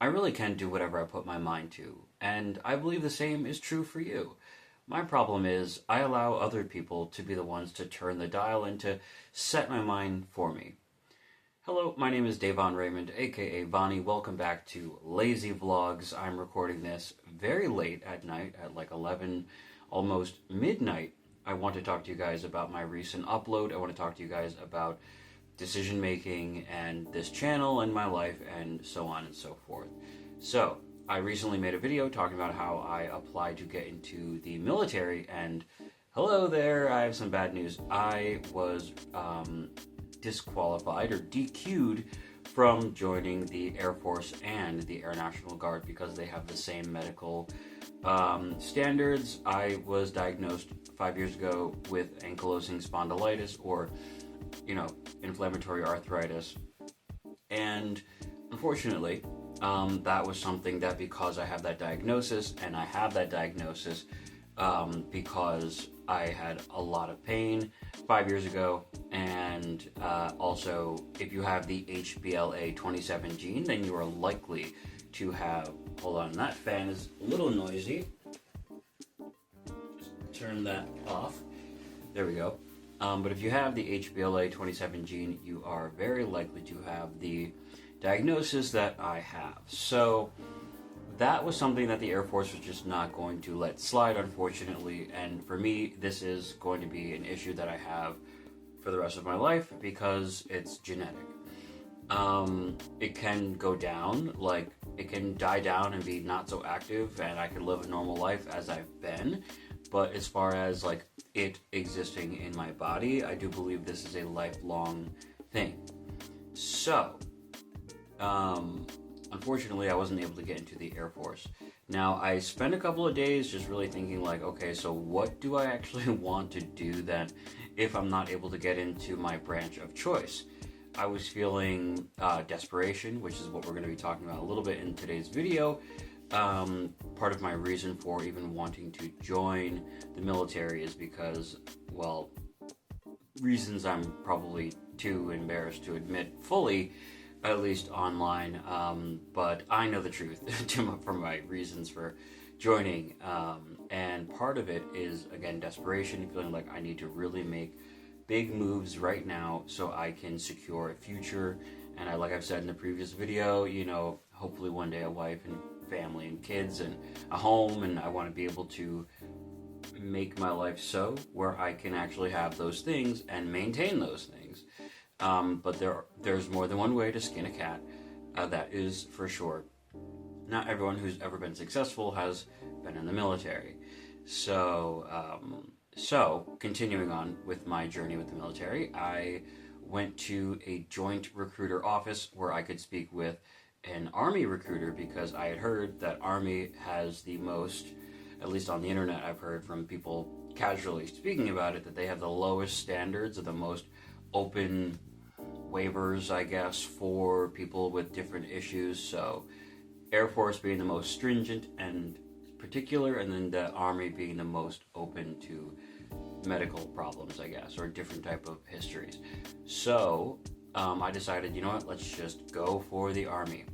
I really can do whatever I put my mind to, and I believe the same is true for you. My problem is I allow other people to be the ones to turn the dial and to set my mind for me. Hello, my name is Davon Raymond, aka Vonnie. Welcome back to Lazy Vlogs. I'm recording this very late at night, at like 11, almost midnight. I want to talk to you guys about my recent upload. I want to talk to you guys about decision making and this channel and my life and so on and so forth. So, I recently made a video talking about how I applied to get into the military, and hello there, I have some bad news. I was disqualified or DQ'd from joining the Air Force and the Air National Guard because they have the same medical standards. I was diagnosed 5 years ago with ankylosing spondylitis, or inflammatory arthritis, and unfortunately that was something that, because I have that diagnosis, and I have that diagnosis because I had a lot of pain 5 years ago, and also if you have the HBLA27 gene, then you are likely to have, hold on, that fan is a little noisy, just turn that off, there we go. But if you have the HBLA27 gene, you are very likely to have the diagnosis that I have. So that was something that the Air Force was just not going to let slide, unfortunately. And for me, this is going to be an issue that I have for the rest of my life because it's genetic. It can go down, like it can die down and be not so active, and I can live a normal life as I've been. But as far as like it existing in my body, I do believe this is a lifelong thing. So, unfortunately, I wasn't able to get into the Air Force. Now, I spent a couple of days just really thinking like, okay, so what do I actually want to do then if I'm not able to get into my branch of choice? I was feeling desperation, which is what we're going to be talking about a little bit in today's video. Part of my reason for even wanting to join the military is because, well, reasons I'm probably too embarrassed to admit fully, at least online, but I know the truth for my reasons for joining, and part of it is, again, desperation, feeling like I need to really make big moves right now so I can secure a future, and like I've said in the previous video, hopefully one day a wife and family and kids and a home, and I want to be able to make my life so where I can actually have those things and maintain those things. But there's more than one way to skin a cat, that is for sure. Not everyone who's ever been successful has been in the military. So continuing on with my journey with the military, I went to a joint recruiter office where I could speak with an Army recruiter, because I had heard that Army has the most, at least on the internet I've heard from people casually speaking about it, that they have the lowest standards or the most open waivers, I guess, for people with different issues. So Air Force being the most stringent and particular, and then the Army being the most open to medical problems, I guess, or different type of histories. So I decided, let's just go for the Army.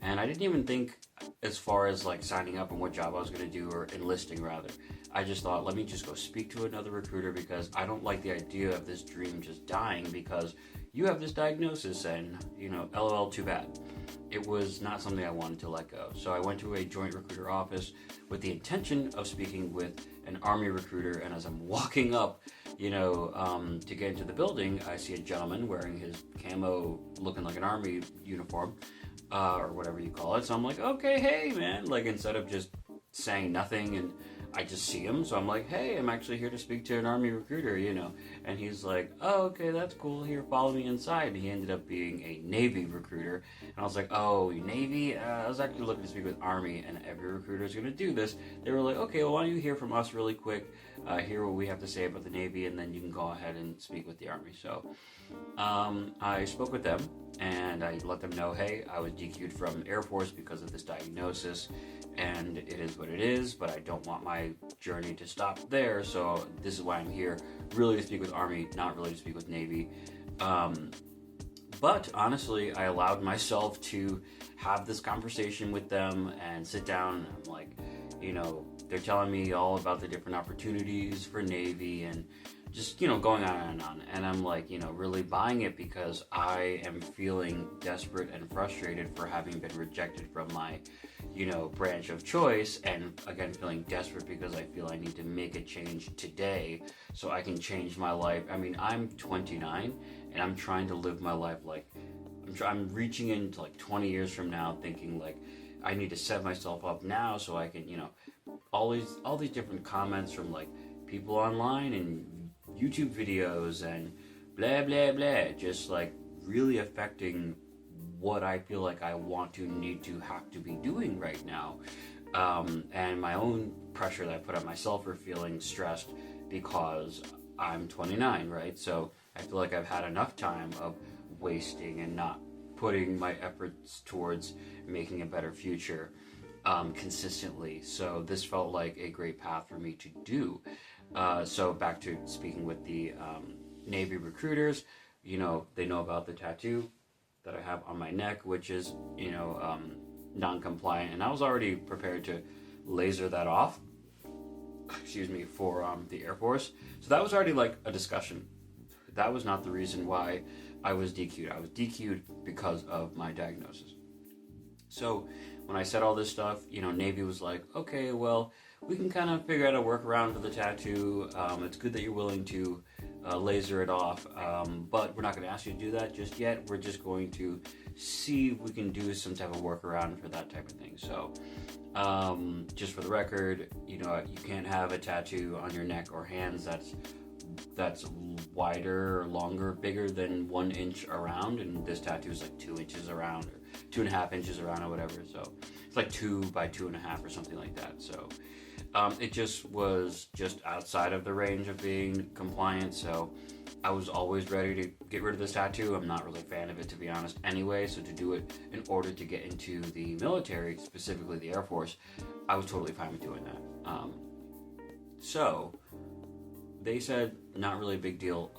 And I didn't even think as far as like signing up and what job I was going to do, or enlisting rather. I just thought, let me just go speak to another recruiter, because I don't like the idea of this dream just dying because you have this diagnosis, and LOL, too bad. It was not something I wanted to let go. So I went to a joint recruiter office with the intention of speaking with an Army recruiter, and as I'm walking up, to get into the building, I see a gentleman wearing his camo, looking like an Army uniform, or whatever you call it. So I'm like, okay, hey man, like instead of just saying nothing, and I just see him, so I'm like, hey, I'm actually here to speak to an Army recruiter, and he's like, oh, okay, that's cool, here, follow me inside. And he ended up being a Navy recruiter, and I was like, oh, Navy? I was actually looking to speak with Army, and every recruiter is going to do this. They were like, okay, well, why don't you hear from us really quick, hear what we have to say about the Navy, and then you can go ahead and speak with the Army. So I spoke with them, and I let them know, hey, I was DQ'd from Air Force because of this diagnosis, and it is what it is, but I don't want my journey to stop there, so this is why I'm here, really to speak with Army, not really to speak with Navy. But honestly, I allowed myself to have this conversation with them and sit down. And I'm like, they're telling me all about the different opportunities for Navy and just, going on and on. And I'm like, really buying it because I am feeling desperate and frustrated for having been rejected from my, branch of choice. And again, feeling desperate because I feel I need to make a change today so I can change my life. I mean, I'm 29 and I'm trying to live my life like, I'm reaching into like 20 years from now thinking like, I need to set myself up now so I can, all these different comments from like people online and YouTube videos and blah blah blah, just like really affecting what I feel like I want to, need to, have to be doing right now, and my own pressure that I put on myself for feeling stressed because I'm 29, right? So I feel like I've had enough time of wasting and not putting my efforts towards making a better future consistently. So this felt like a great path for me to do. So back to speaking with the Navy recruiters, they know about the tattoo that I have on my neck, which is, non-compliant. And I was already prepared to laser that off, for the Air Force. So that was already like a discussion. That was not the reason why I was DQ'd. I was DQ'd because of my diagnosis. So when I said all this stuff, Navy was like, okay, well, we can kind of figure out a workaround for the tattoo. It's good that you're willing to laser it off, but we're not going to ask you to do that just yet. We're just going to see if we can do some type of workaround for that type of thing. So just for the record, you can't have a tattoo on your neck or hands that's wider or longer, bigger than 1 inch around, and this tattoo is like 2 inches around or 2.5 inches around or whatever. So it's like 2 by 2.5 or something like that. So it just was just outside of the range of being compliant. So I was always ready to get rid of this tattoo. I'm not really a fan of it, to be honest, anyway. So to do it in order to get into the military, specifically the Air Force, I was totally fine with doing that. So they said not really a big deal,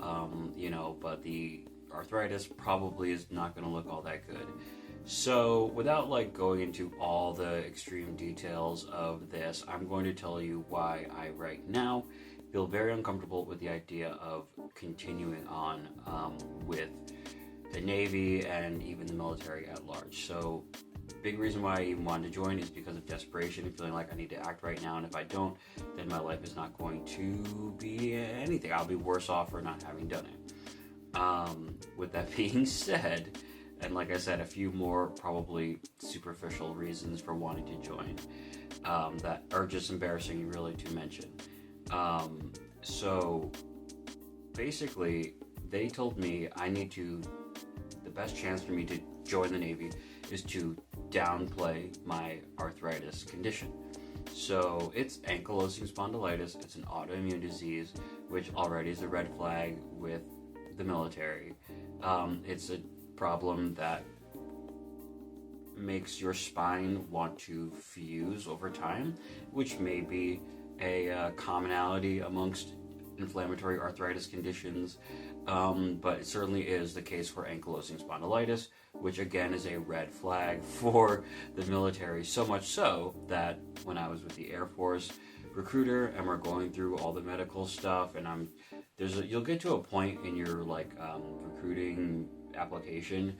but the arthritis probably is not going to look all that good. So without like going into all the extreme details of this, I'm going to tell you why I right now feel very uncomfortable with the idea of continuing on with the Navy and even the military at large. So big reason why I even wanted to join is because of desperation and feeling like I need to act right now, and if I don't, then my life is not going to be anything. I'll be worse off for not having done it. With that being said, and like I said, a few more probably superficial reasons for wanting to join that are just embarrassing really to mention. So basically, they told me the best chance for me to join the Navy is to downplay my arthritis condition. So it's ankylosing spondylitis. It's an autoimmune disease, which already is a red flag with the military. It's a problem that makes your spine want to fuse over time, which may be a commonality amongst inflammatory arthritis conditions, but it certainly is the case for ankylosing spondylitis, which again is a red flag for the military, so much so that when I was with the Air Force recruiter and we're going through all the medical stuff, and you'll get to a point in your recruiting application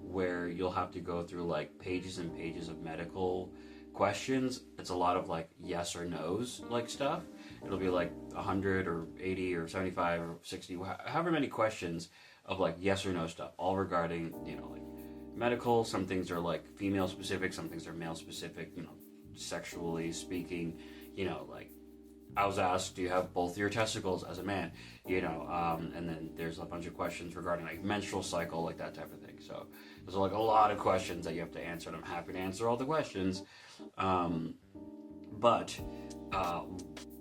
where you'll have to go through like pages and pages of medical questions. It's a lot of like yes or no's like stuff. It'll be like 100 or 80 or 75 or 60, however many questions of like yes or no stuff, all regarding like medical. Some things are like female specific, some things are male specific, sexually speaking. Like I was asked, do you have both your testicles as a man? And then there's a bunch of questions regarding like menstrual cycle, like that type of thing. So there's like a lot of questions that you have to answer, and I'm happy to answer all the questions. But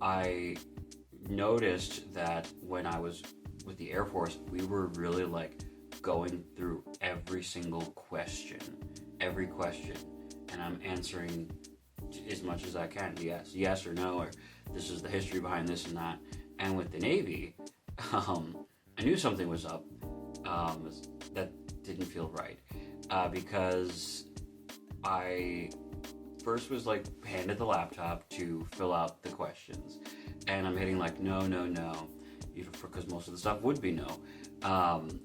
I noticed that when I was with the Air Force, we were really like going through every single question, and I'm answering as much as I can. Yes or no, or this is the history behind this and that. And with the Navy, I knew something was up. That didn't feel right, because I first was like handed the laptop to fill out the questions, and I'm hitting like no, no, no, because most of the stuff would be no.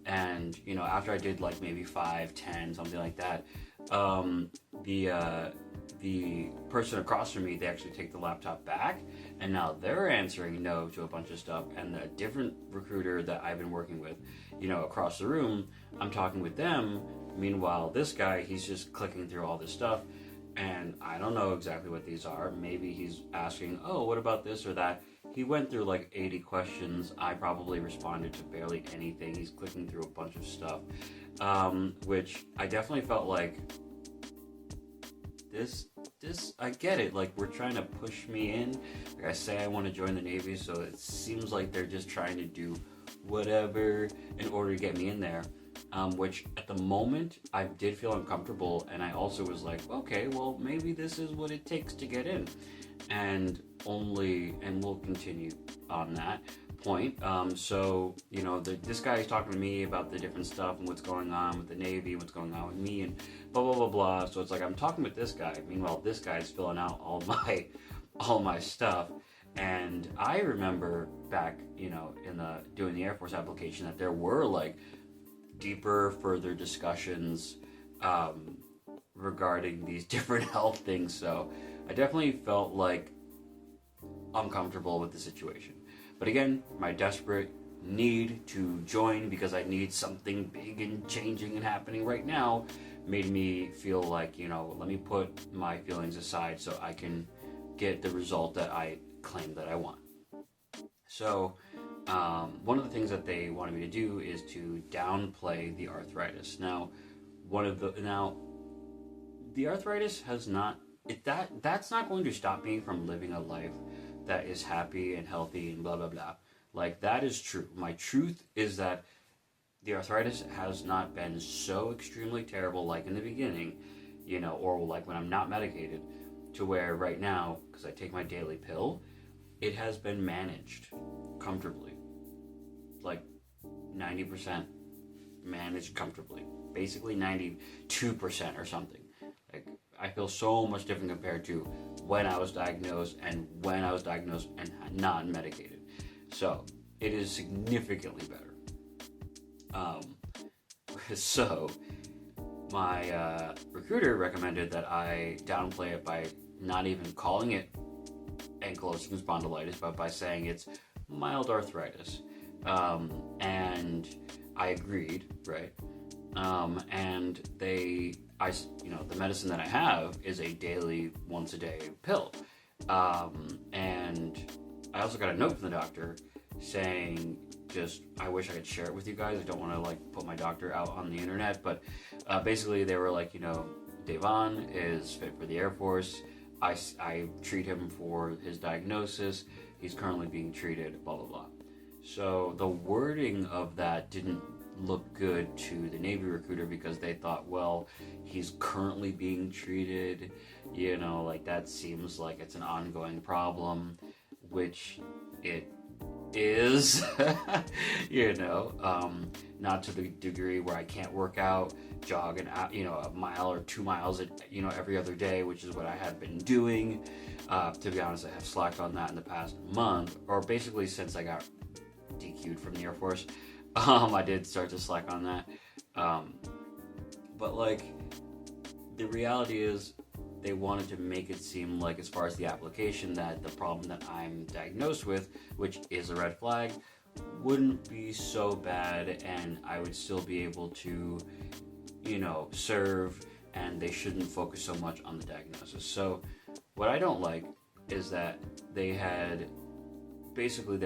And after I did like maybe 5, 10, something like that, the person across from me, they actually take the laptop back, and now they're answering no to a bunch of stuff. And a different recruiter that I've been working with, across the room, I'm talking with them. Meanwhile, this guy, he's just clicking through all this stuff, and I don't know exactly what these are. Maybe he's asking, oh, what about this or that? He went through like 80 questions. I probably responded to barely anything. He's clicking through a bunch of stuff, which I definitely felt like, this, I get it. Like, we're trying to push me in. Like, I say I want to join the Navy, so it seems like they're just trying to do whatever in order to get me in there. Which at the moment I did feel uncomfortable, and I also was like, okay, well, maybe this is what it takes to get in, and we'll continue on that point. So this guy is talking to me about the different stuff and what's going on with the Navy, what's going on with me, and blah blah blah blah. So it's like I'm talking with this guy. Meanwhile, this guy is filling out all my stuff. And I remember back, in doing the Airforce application, that there were like deeper, further discussions regarding these different health things. So I definitely felt like uncomfortable with the situation. But again, my desperate need to join, because I need something big and changing and happening right now, made me feel like, let me put my feelings aside so I can get the result that I claim that I want. So one of the things that they wanted me to do is to downplay the arthritis. Now, the arthritis has not, that's not going to stop me from living a life that is happy and healthy and blah blah blah. Like, that is true. My truth is that the arthritis has not been so extremely terrible like in the beginning, or like when I'm not medicated, to where right now, because I take my daily pill, it has been managed comfortably, like 90% managed comfortably, basically 92% or something. Like, I feel so much different compared to when I was diagnosed and not medicated. So it is significantly better. So my recruiter recommended that I downplay it by not even calling it ankylosing spondylitis, but by saying it's mild arthritis. And I agreed, right? And the medicine that I have is a daily, once a day pill. And I also got a note from the doctor saying, I wish I could share it with you guys. I don't want to put my doctor out on the internet, but basically they were like, Devon is fit for the Air Force. I treat him for his diagnosis. He's currently being treated, blah, blah, blah. So the wording of that didn't look good to the Navy recruiter, because they thought, well, he's currently being treated, that seems like it's an ongoing problem, which it is, not to the degree where I can't work out, jog a mile or 2 miles, every other day, which is what I have been doing. To be honest, I have slacked on that in the past month, or basically since I got DQ'd from the Air Force. I did start to slack on that. But the reality is, they wanted to make it seem like, as far as the application, that the problem that I'm diagnosed with, which is a red flag, wouldn't be so bad, and I would still be able to, serve, and they shouldn't focus so much on the diagnosis. So what I don't like is that they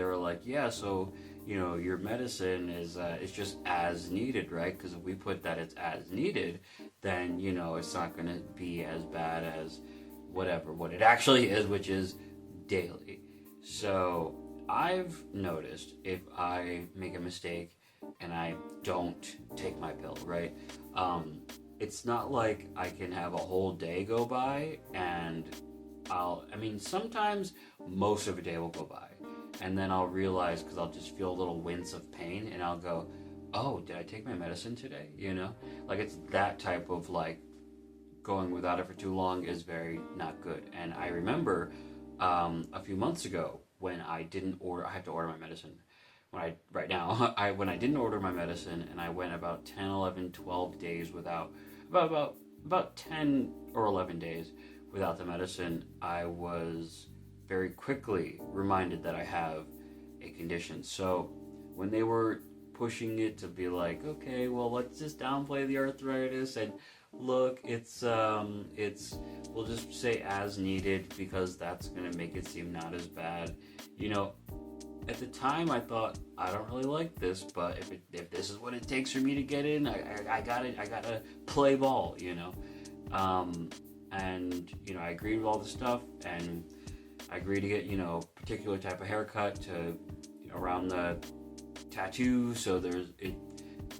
were like, yeah, so, your medicine is just as needed, right? Because if we put that it's as needed, then, it's not going to be as bad as what it actually is, which is daily. So I've noticed, if I make a mistake and I don't take my pill, right? It's not like I can have a whole day go by and sometimes most of a day will go by, and then I'll realize, because I'll just feel a little wince of pain, and I'll go, oh, did I take my medicine today? You know, like it's that type of like going without it for too long is very not good. And I remember a few months ago when I didn't order, I had to order my medicine. Right now, when I didn't order my medicine and I went about 10, 11, 12 days without, about 10 or 11 days without the medicine, I was very quickly reminded that I have a condition. So when they were pushing it to be like, okay, well, let's just downplay the arthritis and look, it's we'll just say as needed because that's gonna make it seem not as bad. You know, at the time I thought I don't really like this, but if this is what it takes for me to get in, I gotta play ball. You know, and you know I agreed with all the stuff, and I agreed to get particular type of haircut to around the tattoo, so it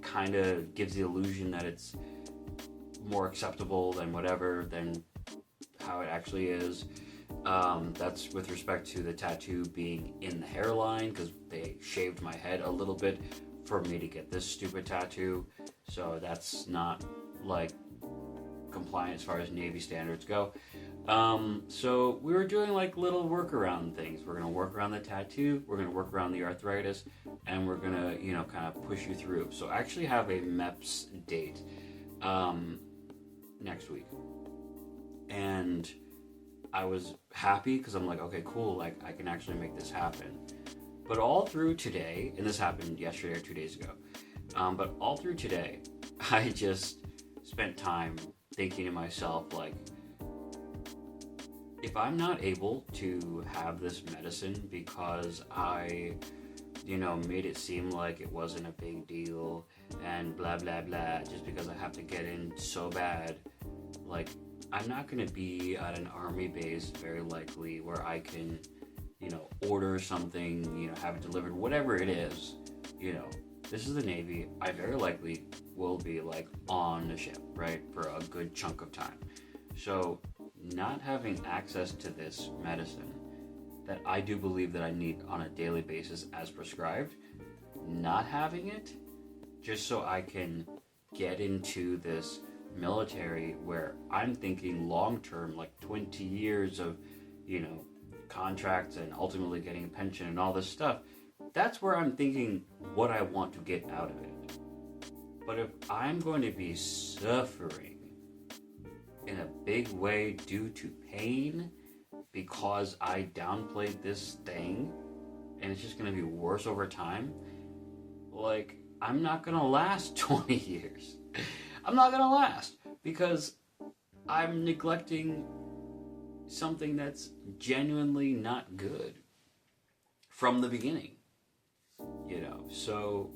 kind of gives the illusion that it's more acceptable than how it actually is. That's with respect to the tattoo being in the hairline, because they shaved my head a little bit for me to get this stupid tattoo, so that's not like compliant as far as Navy standards go. So we were doing like little workaround things. We're gonna work around the tattoo, we're gonna work around the arthritis, and we're gonna kind of push you through. So I actually have a MEPS date next week, and I was happy because I'm like, okay, cool, like I can actually make this happen. But all through today, and this happened yesterday or 2 days ago, but all through today, I just spent time thinking to myself, like, if I'm not able to have this medicine because I, made it seem like it wasn't a big deal and blah, blah, blah, just because I have to get in so bad, like, I'm not going to be at an army base very likely where I can, order something, have it delivered, whatever it is. This is the Navy. I very likely will be like on the ship, right, for a good chunk of time. So not having access to this medicine that I do believe that I need on a daily basis as prescribed, not having it just so I can get into this military where I'm thinking long term, like 20 years of, contracts and ultimately getting a pension and all this stuff. That's where I'm thinking what I want to get out of it. But if I'm going to be suffering in a big way due to pain because I downplayed this thing and it's just going to be worse over time, like, I'm not going to last 20 years. I'm not going to last because I'm neglecting something that's genuinely not good from the beginning. So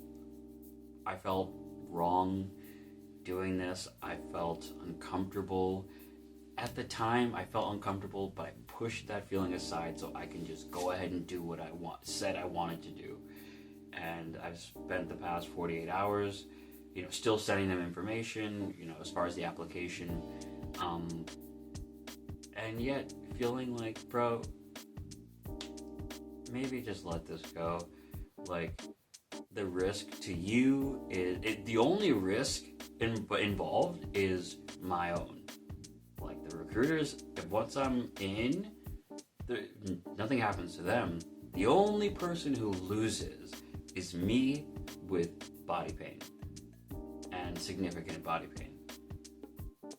I felt wrong doing this. I felt uncomfortable. At the time, I felt uncomfortable, but I pushed that feeling aside so I can just go ahead and do what I said I wanted to do. And I've spent the past 48 hours, still sending them information, as far as the application, and yet feeling like, bro, maybe just let this go. Like, the risk to you the only risk involved is my own. Like, the recruiters, once I'm in, nothing happens to them. The only person who loses is me with body pain and significant body pain.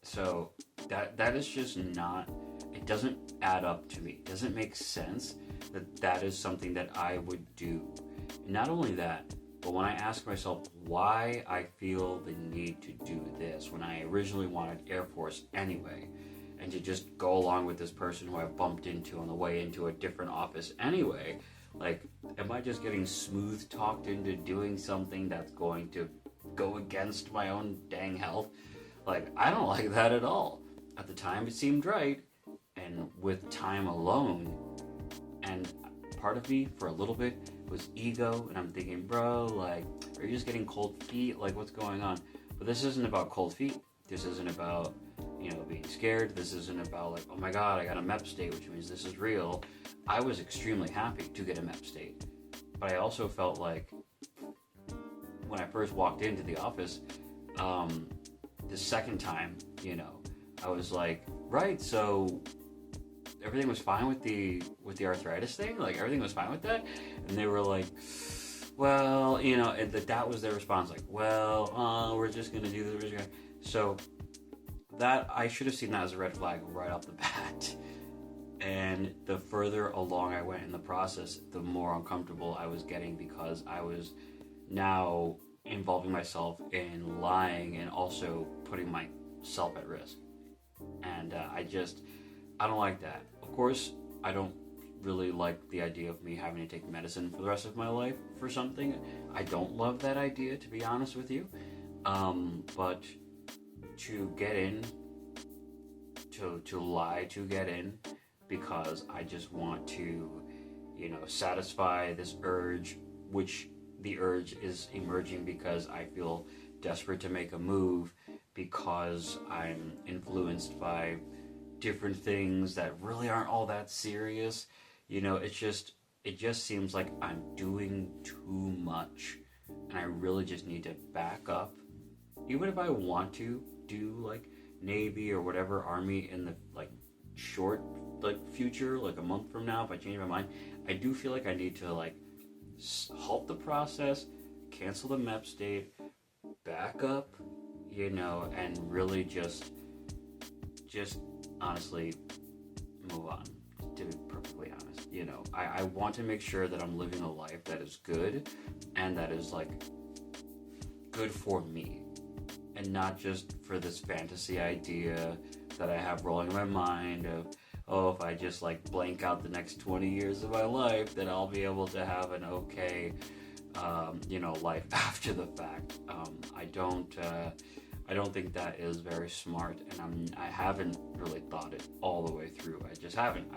So that is just not, it doesn't add up to me. It doesn't make sense that is something that I would do. And not only that, but when I ask myself why I feel the need to do this when I originally wanted Airforce anyway, and to just go along with this person who I bumped into on the way into a different office anyway, like, am I just getting smooth talked into doing something that's going to go against my own dang health? Like, I don't like that at all. At the time, it seemed right, and with time alone, and part of me, for a little bit, was ego, and I'm thinking, bro, like, are you just getting cold feet? Like, what's going on? But this isn't about cold feet. This isn't about, being scared. This isn't about, like, oh my god, I got a MEP state, which means this is real. I was extremely happy to get a MEP state. But I also felt like, when I first walked into the office, the second time, I was like, right, so everything was fine with the arthritis thing, like everything was fine with that, and they were like, well, and that was their response, like, well, we're just gonna do this. So that I should have seen that as a red flag right off the bat. And the further along I went in the process, the more uncomfortable I was getting, because I was now involving myself in lying and also putting myself at risk. And I don't like that. Of course, I don't really like the idea of me having to take medicine for the rest of my life for something. I don't love that idea, to be honest with you. But to get in, to lie to get in, because I just want to, satisfy this urge, which the urge is emerging because I feel desperate to make a move, because I'm influenced by different things that really aren't all that serious. It just seems like I'm doing too much, and I really just need to back up. Even if I want to do like Navy or whatever, Army in the short future, like a month from now, if I change my mind, I do feel like I need to halt the process, cancel the MEPS date, back up, and really just honestly move on, to be perfectly honest. I want to make sure that I'm living a life that is good, and that is good for me, and not just for this fantasy idea that I have rolling in my mind of, if I just blank out the next 20 years of my life, then I'll be able to have an okay, life after the fact. I don't think that is very smart, and I haven't really thought it all the way through. I just haven't.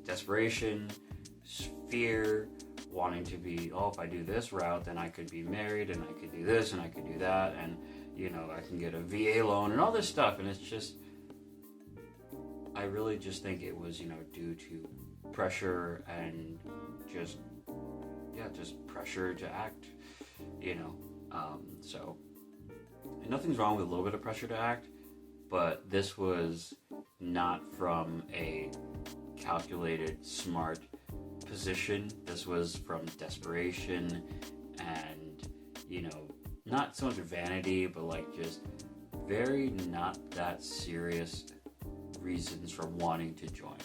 Desperation, fear, wanting to be, if I do this route, then I could be married, and I could do this, and I could do that, and, I can get a VA loan, and all this stuff, and it's just, I really just think it was, due to pressure and just pressure to act, so, and nothing's wrong with a little bit of pressure to act, but this was not from a calculated, smart position. This was from desperation and, not so much vanity, but just very not that serious reasons for wanting to join.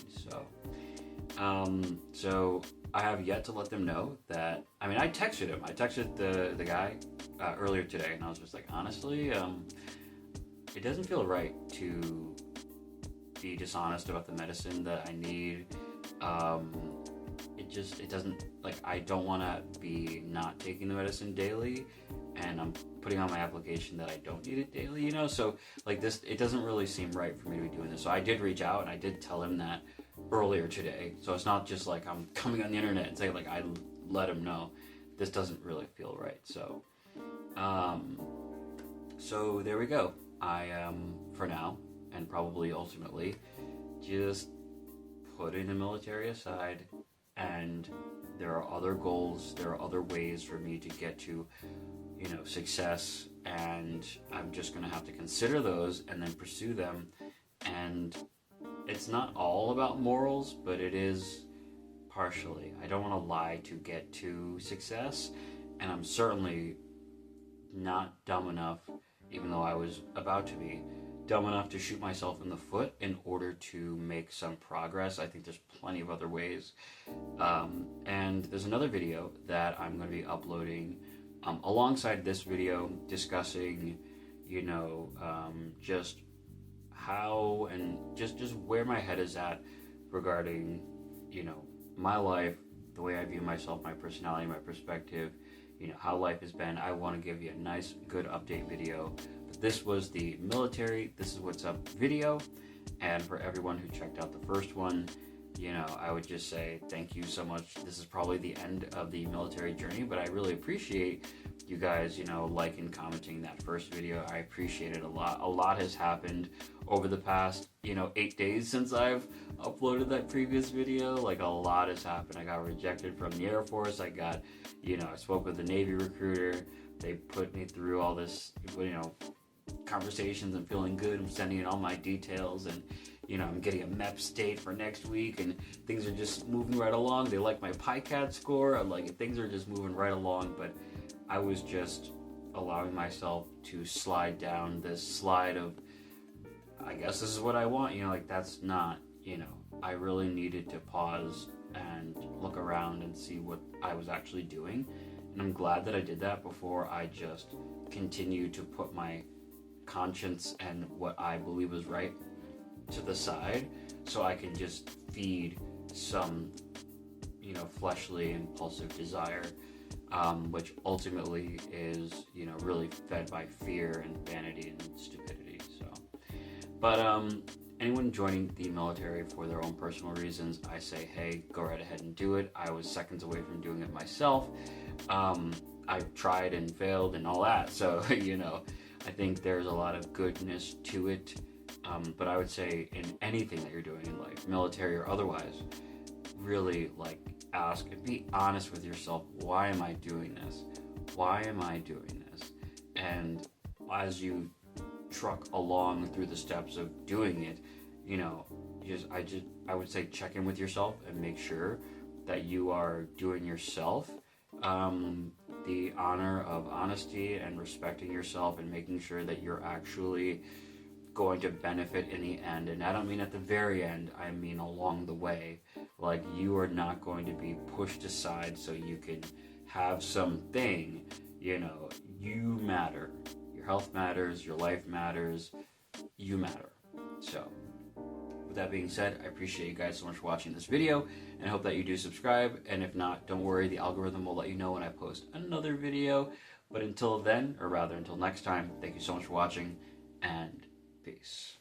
So I have yet to let them know that, I texted him. I texted the guy earlier today, and I was just like, honestly, it doesn't feel right to be dishonest about the medicine that I need. It doesn't, I don't want to be not taking the medicine daily, and I'm putting on my application that I don't need it daily, so this, it doesn't really seem right for me to be doing this. So I did reach out, and I did tell him that earlier today, so it's not just I'm coming on the internet and saying I let him know this doesn't really feel right. So so there we go. I for now, and probably ultimately, just putting the military aside, and there are other goals, there are other ways for me to get to success, and I'm just going to have to consider those and then pursue them. And it's not all about morals, but it is partially. I don't want to lie to get to success, and I'm certainly not dumb enough, even though I was about to be dumb enough to shoot myself in the foot in order to make some progress. I think there's plenty of other ways. And there's another video that I'm going to be uploading alongside this video, discussing, just how and just where my head is at regarding, my life, the way I view myself, my personality, my perspective, how life has been. I want to give you a nice, good update video. But this was the military, this is what's up video. And for everyone who checked out the first one, I would just say thank you so much. This is probably the end of the military journey, but I really appreciate you guys, liking, commenting that first video. I appreciate it a lot. A lot has happened over the past, 8 days since I've uploaded that previous video. A lot has happened. I got rejected from the Air Force. I got, I spoke with the Navy recruiter. They put me through all this, conversations and feeling good. I'm sending in all my details, and I'm getting a MEP state for next week, and things are just moving right along. They like my PICAD score. I'm like, things are just moving right along, but I was just allowing myself to slide down this slide of, I guess this is what I want, that's not, I really needed to pause and look around and see what I was actually doing. And I'm glad that I did that before I just continued to put my conscience and what I believe is right to the side, so I can just feed some, fleshly impulsive desire, which ultimately is, really fed by fear and vanity and stupidity. So, but anyone joining the military for their own personal reasons, I say, hey, go right ahead and do it. I was seconds away from doing it myself. I tried and failed and all that. So, I think there's a lot of goodness to it. But I would say in anything that you're doing in life, military or otherwise, really ask and be honest with yourself. Why am I doing this? Why am I doing this? And as you truck along through the steps of doing it, I would say check in with yourself and make sure that you are doing yourself the honor of honesty and respecting yourself, and making sure that you're actually going to benefit in the end. And I don't mean at the very end, I mean along the way. You are not going to be pushed aside so you can have something. You matter. Your health matters, your life matters, you matter. So with that being said, I appreciate you guys so much for watching this video, and I hope that you do subscribe. And if not, don't worry, the algorithm will let you know when I post another video. But until then, or rather until next time, thank you so much for watching, and peace.